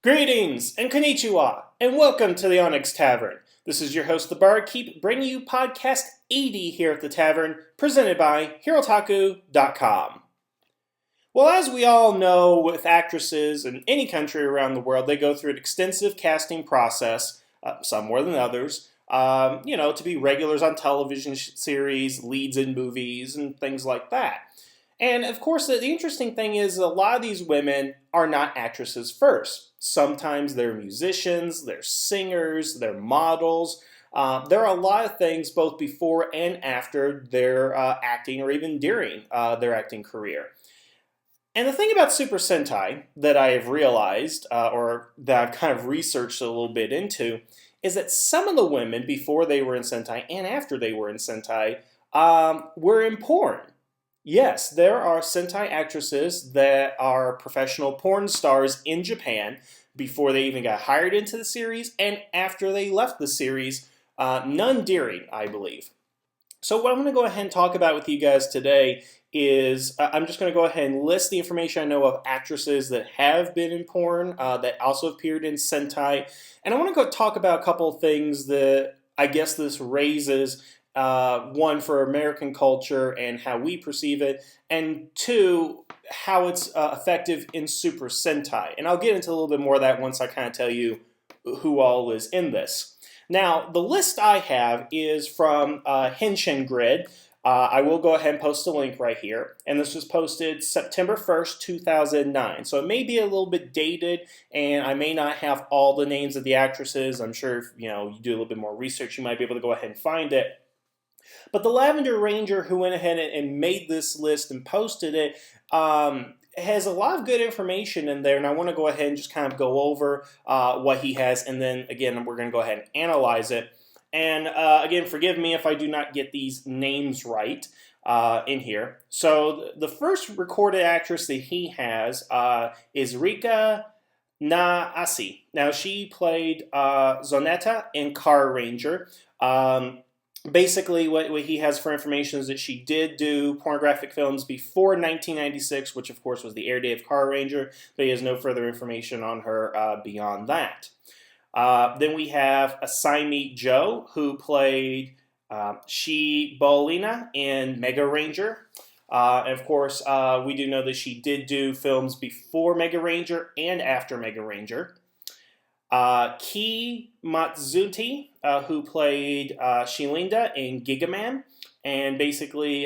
Greetings and konnichiwa, and welcome to the Onyx Tavern. This is your host, the Barkeep, bringing you podcast 80 here at the tavern, presented by Hirotaku.com. Well, as we all know, with actresses in any country around the world, they go through an extensive casting process, some more than others, to be regulars on television series, leads in movies, and things like that. And of course, the interesting thing is a lot of these women are not actresses first. Sometimes they're musicians, they're singers, they're models. There are a lot of things both before and after their acting or even during their acting career. And the thing about Super Sentai that I have realized, or that I've kind of researched a little bit into, is that some of the women before they were in Sentai and after they were in Sentai were in porn. Yes, there are Sentai actresses that are professional porn stars in Japan before they even got hired into the series and after they left the series, none during, I believe. So what I'm going to go ahead and talk about with you guys today is I'm just going to go ahead and list the information I know of actresses that have been in porn, that also appeared in Sentai, and I want to go talk about a couple of things that I guess this raises. One, for American culture and how we perceive it, and two, how it's effective in Super Sentai. And I'll get into a little bit more of that once I kind of tell you who all is in this. Now, the list I have is from Henshin Grid. I will go ahead and post a link right here. And this was posted September 1st, 2009. So it may be a little bit dated, and I may not have all the names of the actresses. I'm sure if you do a little bit more research, you might be able to go ahead and find it. But the Lavender Ranger, who went ahead and made this list and posted it, has a lot of good information in there, and I want to go ahead and just kind of go over what he has, and then, again, we're going to go ahead and analyze it. And, again, forgive me if I do not get these names right in here. So the first recorded actress that he has is Rika Naasi. Now, she played Zonetta in Car Ranger. Basically, what he has for information is that she did do pornographic films before 1996, which of course was the air date of Car Ranger, but he has no further information on her beyond that. Then we have Asami Joe, who played Shi Bolina in Mega Ranger. And of course, we do know that she did do films before Mega Ranger and after Mega Ranger. Ki Matsuti, who played Shilinda in Gigaman, and basically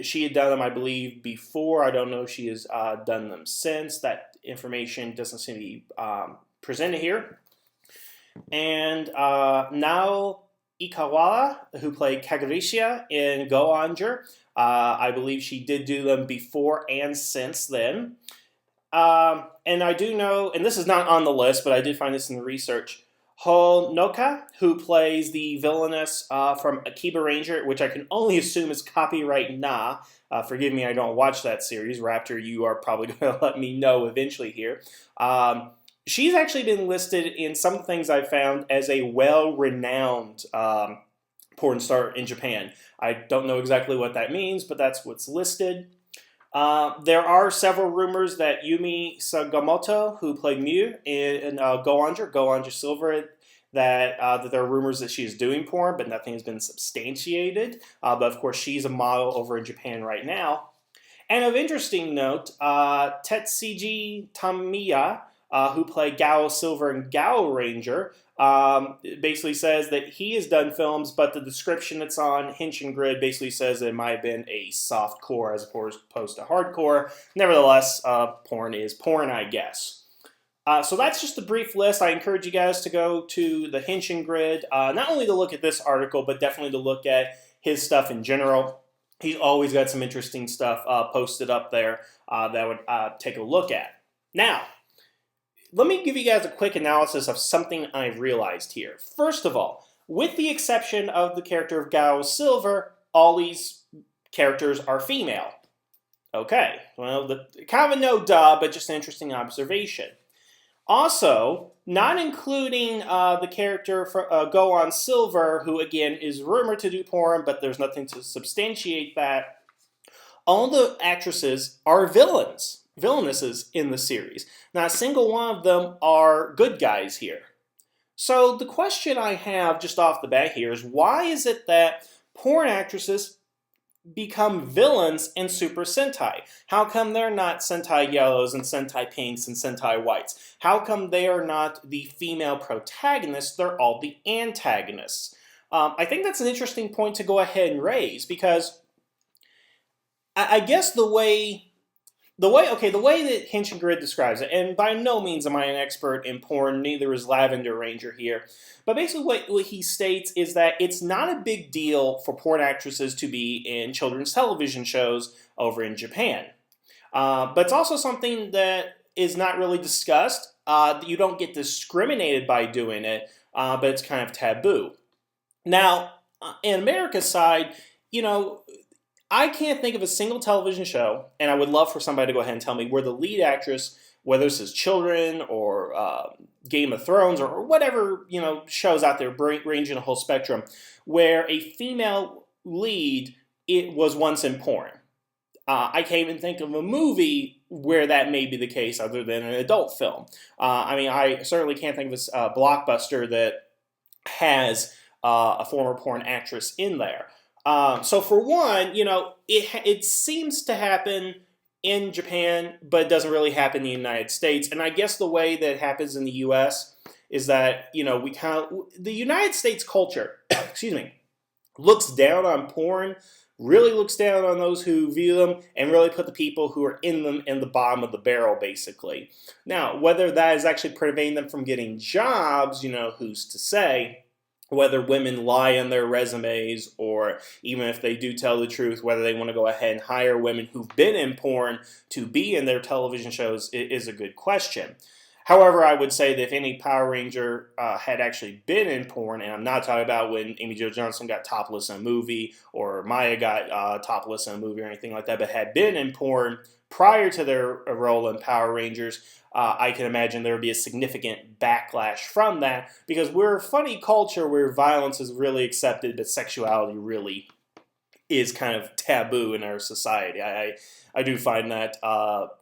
she had done them, I believe, before. I don't know if she has done them since. That information doesn't seem to be presented here. And Nao Ikawa, who played Kagurishia in Go Onger. I believe she did do them before and since then. And I do know, and this is not on the list, but I did find this in the research, Honoka, who plays the villainess from Akiba Ranger, which I can only assume is copyright Na. Forgive me, I don't watch that series. Raptor, you are probably going to let me know eventually here. She's actually been listed in some things I've found as a well-renowned porn star in Japan. I don't know exactly what that means, but that's what's listed. There are several rumors that Yumi Sagamoto, who played Mew in Go Onger Silver, that there are rumors that she is doing porn, but nothing has been substantiated. But of course, she's a model over in Japan right now. And of interesting note, Tetsuji Tamiya, who played Gao Silver and Gao Ranger, basically says that he has done films, but the description that's on Henshin Grid basically says it might have been a soft core as opposed to hardcore. Nevertheless, porn is porn, I guess. So that's just a brief list. I encourage you guys to go to the Henshin Grid, not only to look at this article, but definitely to look at his stuff in general. He's always got some interesting stuff posted up there that would take a look at. Now, let me give you guys a quick analysis of something I've realized here. First of all, with the exception of the character of Gao Silver, all these characters are female. Okay, well, kind of a no duh, but just an interesting observation. Also, not including the character for Go On Silver, who again is rumored to do porn, but there's nothing to substantiate that. All the actresses are villains. villainesses in the series. Not a single one of them are good guys here. So the question I have just off the bat here is, why is it that porn actresses become villains in Super Sentai? How come they're not Sentai yellows and Sentai pinks and Sentai whites? How come they are not the female protagonists? They're all the antagonists. I think that's an interesting point to go ahead and raise, because I guess the way that Henshin Grid describes it, and by no means am I an expert in porn, neither is Lavender Ranger here, but basically what he states is that it's not a big deal for porn actresses to be in children's television shows over in Japan. But it's also something that is not really discussed. You don't get discriminated by doing it, but it's kind of taboo. Now, in America's side, I can't think of a single television show, and I would love for somebody to go ahead and tell me, where the lead actress, whether this is Children or Game of Thrones or whatever shows out there ranging a whole spectrum, where a female lead it was once in porn. I can't even think of a movie where that may be the case other than an adult film. I certainly can't think of a blockbuster that has a former porn actress in there. So for one, it seems to happen in Japan, but it doesn't really happen in the United States. And I guess the way that it happens in the U.S. is that, the United States culture, excuse me, looks down on porn, really looks down on those who view them, and really put the people who are in them in the bottom of the barrel, basically. Now, whether that is actually preventing them from getting jobs, who's to say? Whether women lie in their resumes, or even if they do tell the truth, whether they want to go ahead and hire women who've been in porn to be in their television shows is a good question. However, I would say that if any Power Ranger had actually been in porn, and I'm not talking about when Amy Jo Johnson got topless in a movie, or Maya got topless in a movie or anything like that, but had been in porn prior to their role in Power Rangers, I can imagine there would be a significant backlash from that, because we're a funny culture where violence is really accepted, but sexuality really is kind of taboo in our society. I do find that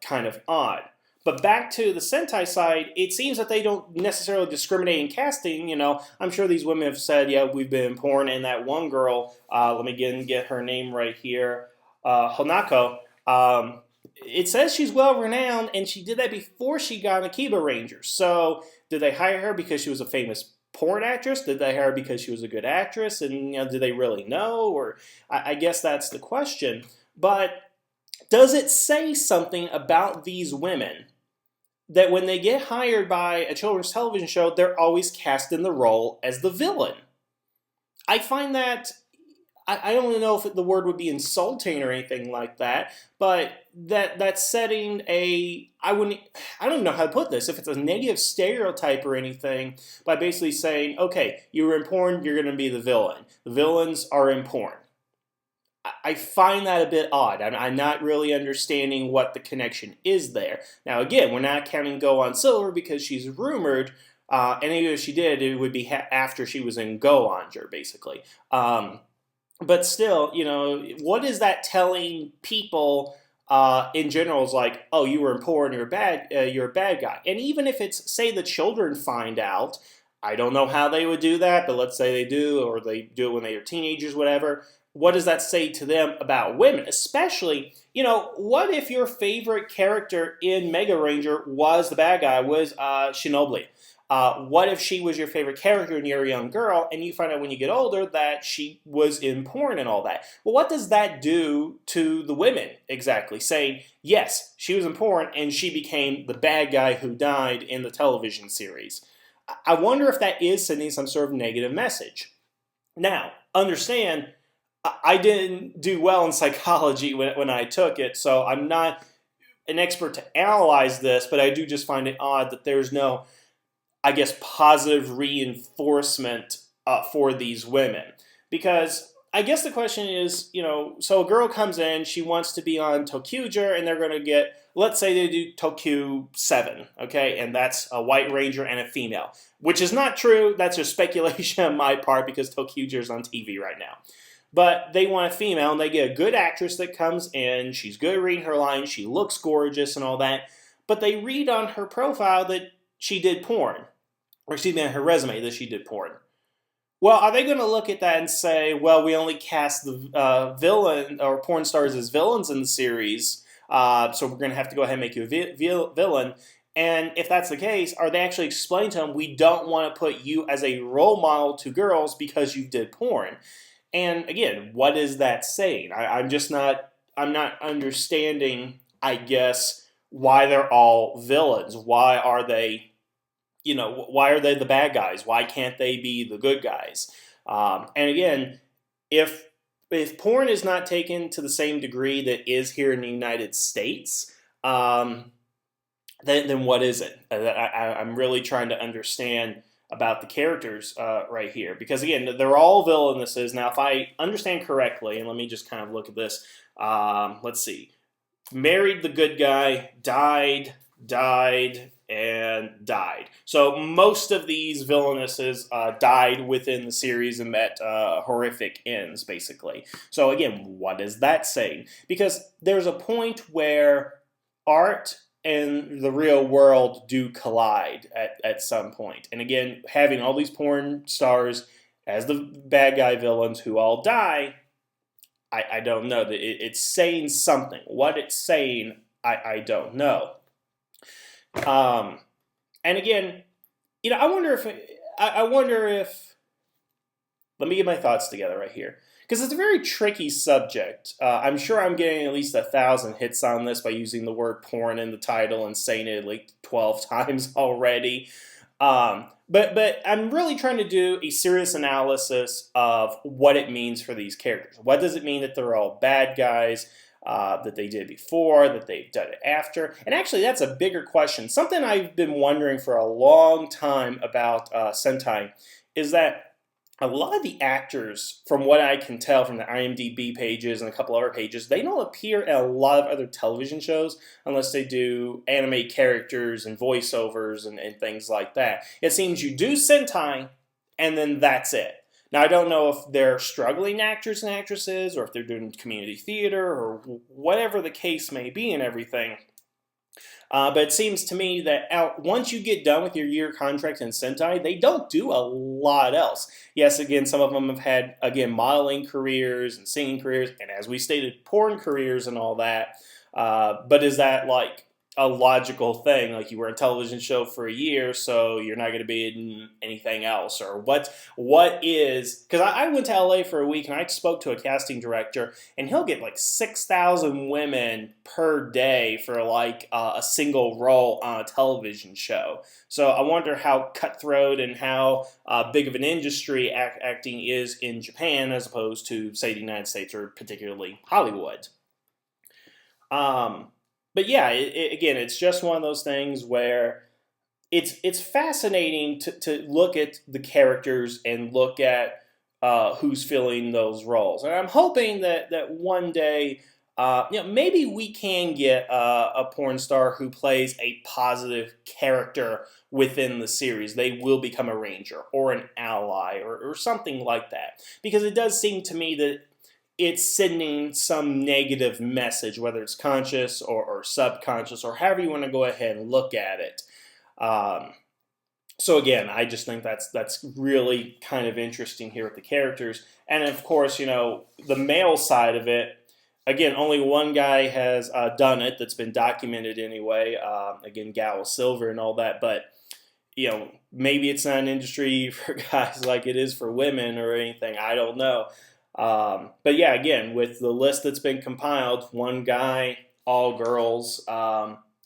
kind of odd. But back to the Sentai side, it seems that they don't necessarily discriminate in casting. I'm sure these women have said, yeah, we've been in porn, and that one girl, let me get her name right here, Honako, it says she's well-renowned, and she did that before she got an Akiba Ranger. So did they hire her because she was a famous porn actress? Did they hire her because she was a good actress? And do they really know? Or I guess that's the question. But does it say something about these women that when they get hired by a children's television show, they're always cast in the role as the villain? I find that, I don't know if the word would be insulting or anything like that, but that's setting I don't even know how to put this, if it's a negative stereotype or anything, by basically saying, okay, you were in porn, you're going to be the villain. The villains are in porn. I find that a bit odd. I'm not really understanding what the connection is there. Now, again, we're not counting Go on Silver because she's rumored, and even if she did, it would be after she was in Go Onger, basically. But still, what is that telling people in general? Is like, oh, you were in porn, you're a bad guy. And even if it's, say, the children find out, I don't know how they would do that, but let's say they do, or they do it when they are teenagers, whatever. What does that say to them about women? Especially, what if your favorite character in Mega Ranger was the bad guy, was Shinobi? What if she was your favorite character and you're a young girl, and you find out when you get older that she was in porn and all that? Well, what does that do to the women exactly? Saying, yes, she was in porn and she became the bad guy who died in the television series. I wonder if that is sending some sort of negative message. Now, understand, I didn't do well in psychology when I took it, so I'm not an expert to analyze this, but I do just find it odd that there's no, I guess, positive reinforcement for these women. Because I guess the question is, so a girl comes in, she wants to be on Tokyuger, and they're going to get, let's say they do Tokyu 7, okay? And that's a white ranger and a female. Which is not true, that's just speculation on my part because Tokyuger is on TV right now. but they want a female, and they get a good actress that comes in. She's good at reading her lines. She looks gorgeous and all that. But they read on her profile that she did porn, or excuse me, on her resume that she did porn. Well, are they going to look at that and say, well, we only cast the villain or porn stars as villains in the series, so we're going to have to go ahead and make you a villain? And if that's the case, are they actually explaining to them, we don't want to put you as a role model to girls because you did porn? And again, what is that saying? I'm not understanding, I guess, why they're all villains. Why are they, why are they the bad guys? Why can't they be the good guys? And again, if porn is not taken to the same degree that is here in the United States, then what is it? I'm really trying to understand about the characters right here. Because again, they're all villainesses. Now, if I understand correctly, and let me just kind of look at this. Let's see. Married the good guy, died, and died. So most of these villainesses died within the series and met horrific ends, basically. So again, what is that saying? Because there's a point where art and the real world do collide at some point. And again, having all these porn stars as the bad guy villains who all die, I don't know. It's saying something. What it's saying, I don't know. And again, I wonder if let me get my thoughts together right here. Because it's a very tricky subject. I'm sure I'm getting at least 1,000 hits on this by using the word porn in the title and saying it like 12 times already. But I'm really trying to do a serious analysis of what it means for these characters. What does it mean that they're all bad guys, that they did before, that they've done it after? And actually, that's a bigger question. Something I've been wondering for a long time about Sentai is that a lot of the actors, from what I can tell from the IMDb pages and a couple other pages, they don't appear in a lot of other television shows unless they do anime characters and voiceovers and things like that. It seems you do Sentai, and then that's it. Now, I don't know if they're struggling actors and actresses, or if they're doing community theater, or whatever the case may be and everything. But it seems to me that once you get done with your year contract in Sentai, they don't do a lot else. Yes, again, some of them have had, again, modeling careers and singing careers, and as we stated, porn careers and all that. But is that like a logical thing? Like, you were in a television show for a year, so you're not going to be in anything else? Or what is... Because I went to LA for a week, and I spoke to a casting director, and he'll get like 6,000 women per day for like a single role on a television show. So I wonder how cutthroat and how big of an industry acting is in Japan as opposed to, say, the United States or particularly Hollywood. But yeah, again, it's just one of those things where it's fascinating to look at the characters and look at who's filling those roles. And I'm hoping that one day, maybe we can get a porn star who plays a positive character within the series. They will become a ranger or an ally or something like that. Because it does seem to me that it's sending some negative message, whether it's conscious or subconscious, or however you want to go ahead and look at it. So again, I just think that's really kind of interesting here with the characters. And of course, the male side of it, again, only one guy has done it that's been documented anyway. Again, Gal Silver and all that, but maybe it's not an industry for guys like it is for women or anything. I don't know. But yeah, again, with the list that's been compiled, one guy, all girls.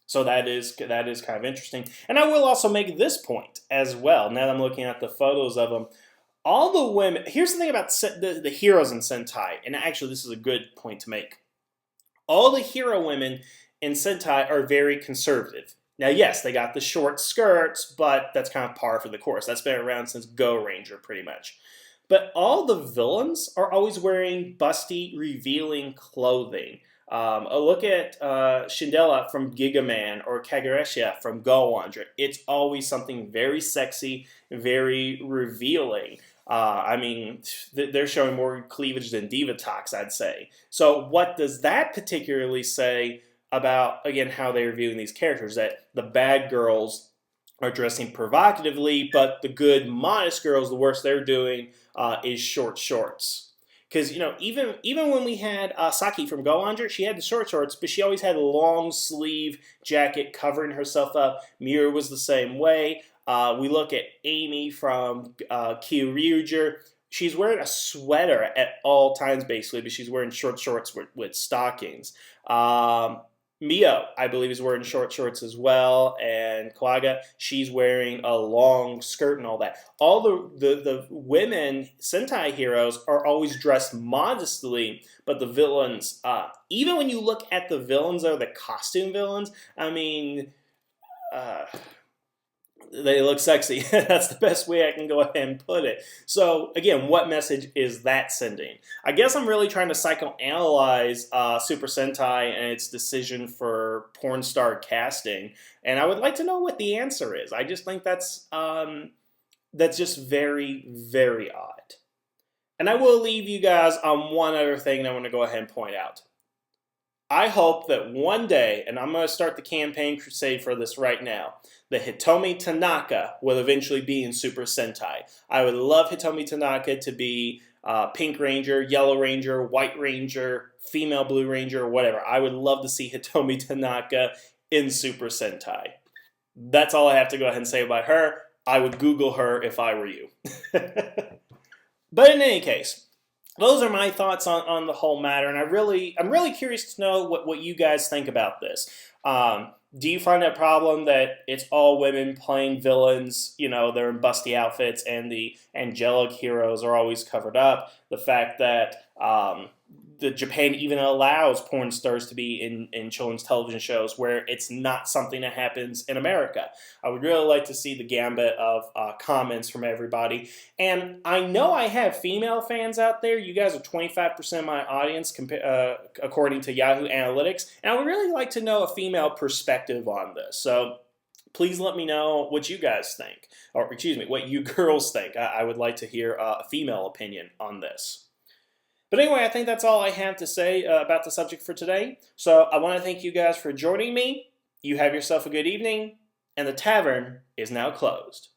So that is kind of interesting. And I will also make this point as well. Now that I'm looking at the photos of them, all the women. Here's the thing about the heroes in Sentai, and actually this is a good point to make. All the hero women in Sentai are very conservative. Now, yes, they got the short skirts, but that's kind of par for the course. That's been around since Go Ranger, pretty much. But all the villains are always wearing busty, revealing clothing. A look at Shindella from Gigaman or Kagurashi from Go Ranger. It's always something very sexy, very revealing. I mean, they're showing more cleavage than Divatox, I'd say. So what does that particularly say about, again, how they're viewing these characters? That the bad girls are dressing provocatively, but the good, modest girls, the worst they're doing is short shorts. Because even when we had Saki from Go Langer, she had the short shorts, but she always had a long sleeve jacket covering herself up. Miura was the same way. We look at Amy from Kyoryuger. She's wearing a sweater at all times, basically, but she's wearing short shorts with stockings. Mio, I believe, is wearing short shorts as well, and Kawaga, she's wearing a long skirt and all that. All the women Sentai heroes are always dressed modestly, but the villains, even when you look at the villains or the costume villains, I mean, they look sexy. That's the best way I can go ahead and put it. So again, what message is that sending? I guess I'm really trying to psychoanalyze Super Sentai and its decision for porn star casting, and I would like to know what the answer is. I just think that's just very, very odd. And I will leave you guys on one other thing that I want to go ahead and point out. I hope that one day, and I'm going to start the campaign crusade for this right now, that Hitomi Tanaka will eventually be in Super Sentai. I would love Hitomi Tanaka to be Pink Ranger, Yellow Ranger, White Ranger, Female Blue Ranger, or whatever. I would love to see Hitomi Tanaka in Super Sentai. That's all I have to go ahead and say about her. I would Google her if I were you. But in any case, those are my thoughts on the whole matter, and I'm really curious to know what you guys think about this. Do you find a problem that it's all women playing villains? They're in busty outfits, and the angelic heroes are always covered up. The fact that the Japan even allows porn stars to be in children's television shows where it's not something that happens in America. I would really like to see the gambit of comments from everybody. And I know I have female fans out there. You guys are 25% of my audience according to Yahoo Analytics. And I would really like to know a female perspective on this. So please let me know what you guys think. Or excuse me, what you girls think. I would like to hear a female opinion on this. But anyway, I think that's all I have to say about the subject for today. So I want to thank you guys for joining me. You have yourself a good evening, and the tavern is now closed.